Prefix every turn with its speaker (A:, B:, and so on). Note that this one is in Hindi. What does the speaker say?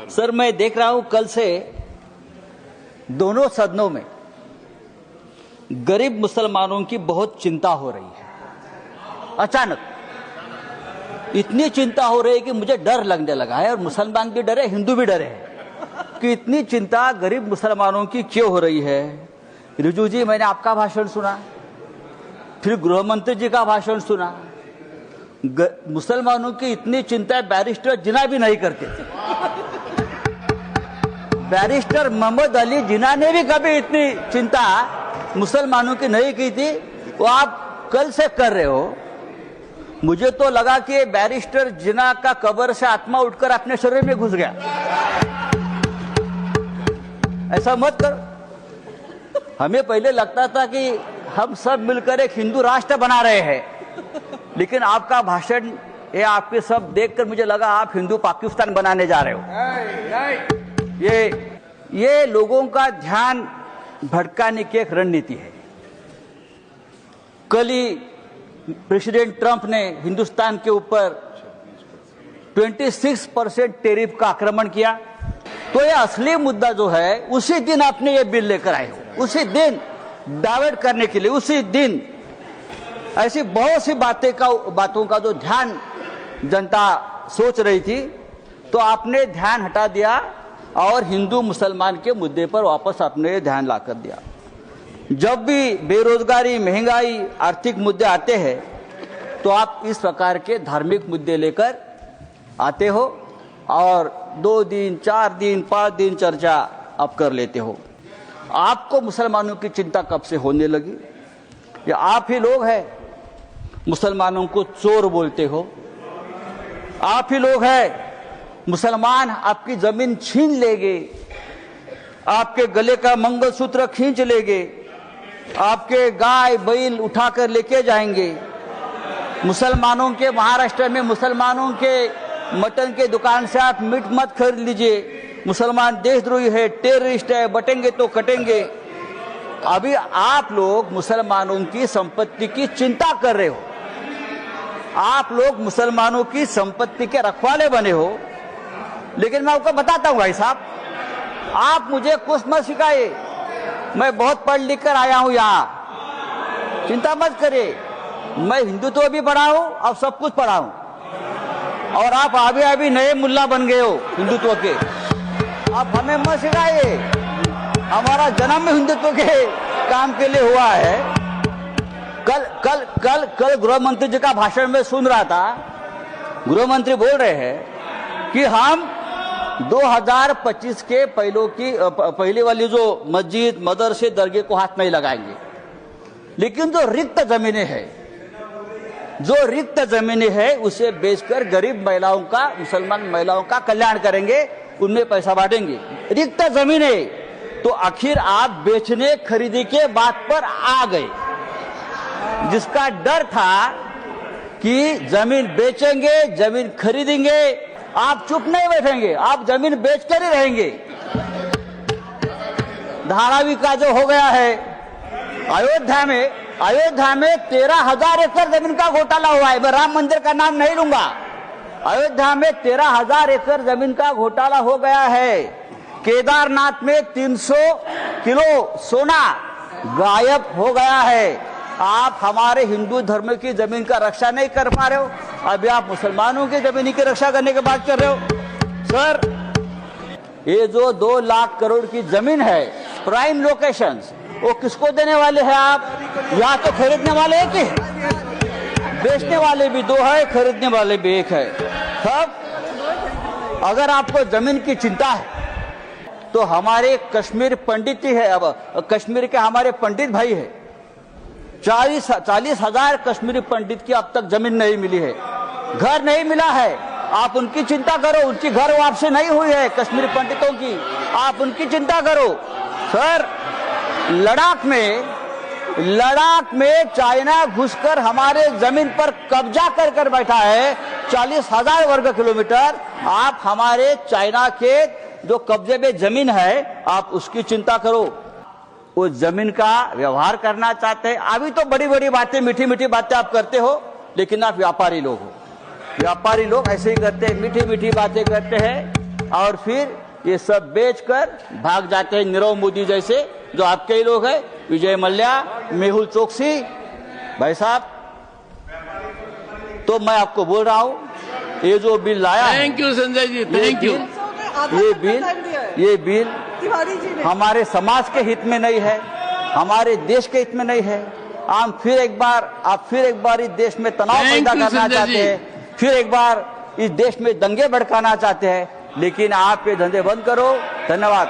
A: सर, मैं देख रहा हूं कल से दोनों सदनों में गरीब मुसलमानों की बहुत चिंता हो रही है। अचानक इतनी चिंता हो रही है कि मुझे डर लगने लगा है, और मुसलमान भी डरे, हिंदू भी डरे हैं कि इतनी चिंता गरीब मुसलमानों की क्यों हो रही है। रिजू जी, मैंने आपका भाषण सुना, फिर गृह मंत्री जी का भाषण सुना। मुसलमानों की इतनी चिंता बैरिस्टर जिन्ना भी नहीं करते थे। बैरिस्टर मोहम्मद अली जिन्ना ने भी कभी इतनी चिंता मुसलमानों की नहीं की थी, वो आप कल से कर रहे हो। मुझे तो लगा कि बैरिस्टर जिन्ना का कब्र से आत्मा उठकर अपने शरीर में घुस गया। ऐसा मत करो। हमें पहले लगता था कि हम सब मिलकर एक हिंदू राष्ट्र बना रहे हैं, लेकिन आपका भाषण, ये आपके सब देखकर मुझे लगा आप हिंदू पाकिस्तान बनाने जा रहे हो। ये लोगों का ध्यान भटकाने की एक रणनीति है। कल ही प्रेसिडेंट ट्रंप ने हिंदुस्तान के ऊपर 26% टैरिफ का आक्रमण किया। तो ये असली मुद्दा जो है, उसी दिन आपने ये बिल लेकर आए हो, उसी दिन डाइवर्ट करने के लिए, उसी दिन ऐसी बहुत सी बातों का जो ध्यान जनता सोच रही थी, तो आपने ध्यान हटा दिया और हिंदू मुसलमान के मुद्दे पर वापस आपने ध्यान लाकर दिया। जब भी बेरोजगारी, महंगाई, आर्थिक मुद्दे आते हैं, तो आप इस प्रकार के धार्मिक मुद्दे लेकर आते हो और 2 दिन, 4 दिन, 5 दिन चर्चा आप कर लेते हो। आपको मुसलमानों की चिंता कब से होने लगी? या आप ही लोग हैं मुसलमानों को चोर बोलते हो? आप ही लोग हैं मुसलमान आपकी जमीन छीन लेंगे, आपके गले का मंगलसूत्र खींच लेंगे, आपके गाय बैल उठाकर लेके जाएंगे। मुसलमानों के, महाराष्ट्र में मुसलमानों के मटन के दुकान से आप मीट मत खरीद लीजिए, मुसलमान देशद्रोही है, टेररिस्ट है, बटेंगे तो कटेंगे। अभी आप लोग मुसलमानों की संपत्ति की चिंता कर रहे हो, आप लोग मुसलमानों की संपत्ति के रखवाले बने हो। लेकिन मैं आपको बताता हूं भाई साहब, आप मुझे कुछ मत सिखाइए, मैं बहुत पढ़ लिख कर आया हूं यहाँ, चिंता मत करिए। मैं हिंदुत्व भी पढ़ा हूं और सब कुछ पढ़ा हूं, और आप अभी नए मुल्ला बन गए हो हिंदुत्व के। आप हमें मत सिखाइए, हमारा जन्म हिंदुत्व के काम के लिए हुआ है। कल गृह मंत्री जी का भाषण में सुन रहा था, गृह मंत्री बोल रहे हैं कि हम 2025 के पहले वाली जो मस्जिद, मदरसे, दरगाह को हाथ नहीं लगाएंगे, लेकिन जो रिक्त जमीनें हैं उसे बेचकर गरीब महिलाओं का, मुसलमान महिलाओं का कल्याण करेंगे, उनमें पैसा बांटेंगे। रिक्त जमीनें, तो आखिर आप बेचने खरीदी के बात पर आ गए। जिसका डर था कि जमीन बेचेंगे, जमीन खरीदेंगे, आप चुप नहीं बैठेंगे, आप जमीन बेचकर ही रहेंगे। धारावी का जो हो गया है, अयोध्या में 13,000 एकड़ जमीन का घोटाला हुआ है। मैं राम मंदिर का नाम नहीं लूंगा। अयोध्या में 13,000 एकड़ जमीन का घोटाला हो गया है। केदारनाथ में 300 किलो सोना गायब हो गया है। आप हमारे हिंदू धर्म की जमीन का रक्षा नहीं कर पा रहे हो, अभी आप मुसलमानों की जमीन की रक्षा करने की बात कर रहे हो। सर, ये जो 2 लाख करोड़ की जमीन है, प्राइम लोकेशंस, वो किसको देने वाले हैं आप? या तो खरीदने वाले एक ही, बेचने वाले भी 2 है, खरीदने वाले भी 1 है। सब अगर आपको जमीन की चिंता है, तो हमारे कश्मीर पंडित ही है। अब कश्मीर के हमारे पंडित भाई है, 40,000 कश्मीरी पंडित की अब तक जमीन नहीं मिली है, घर नहीं मिला है। आप उनकी चिंता करो, उनकी घर वापसी नहीं हुई है कश्मीरी पंडितों की, आप उनकी चिंता करो। सर, लद्दाख में चाइना घुसकर हमारे जमीन पर कब्जा कर बैठा है, 40,000 वर्ग किलोमीटर। आप हमारे चाइना के जो कब्जे में जमीन है, आप उसकी चिंता करो। वो जमीन का व्यवहार करना चाहते हैं। अभी तो बड़ी बड़ी बातें, मीठी मीठी बातें आप करते हो, लेकिन आप व्यापारी लोग हो। व्यापारी लोग ऐसे ही करते हैं, मीठी मीठी बातें करते हैं, और फिर ये सब बेचकर भाग जाते हैं नीरव मोदी जैसे, जो आपके ही लोग हैं, विजय मल्ल्या, मेहुल चोकसी। भाई साहब, तो मैं आपको बोल रहा हूं, ये जो बिल लाया है,
B: thank you Sanjay ji, thank you.
A: ये बिल हमारे समाज के हित में नहीं है, हमारे देश के हित में नहीं है। आप फिर एक बार इस देश में तनाव पैदा करना चाहते हैं, फिर एक बार इस देश में दंगे भड़काना चाहते हैं, लेकिन आप ये धंधे बंद करो। धन्यवाद।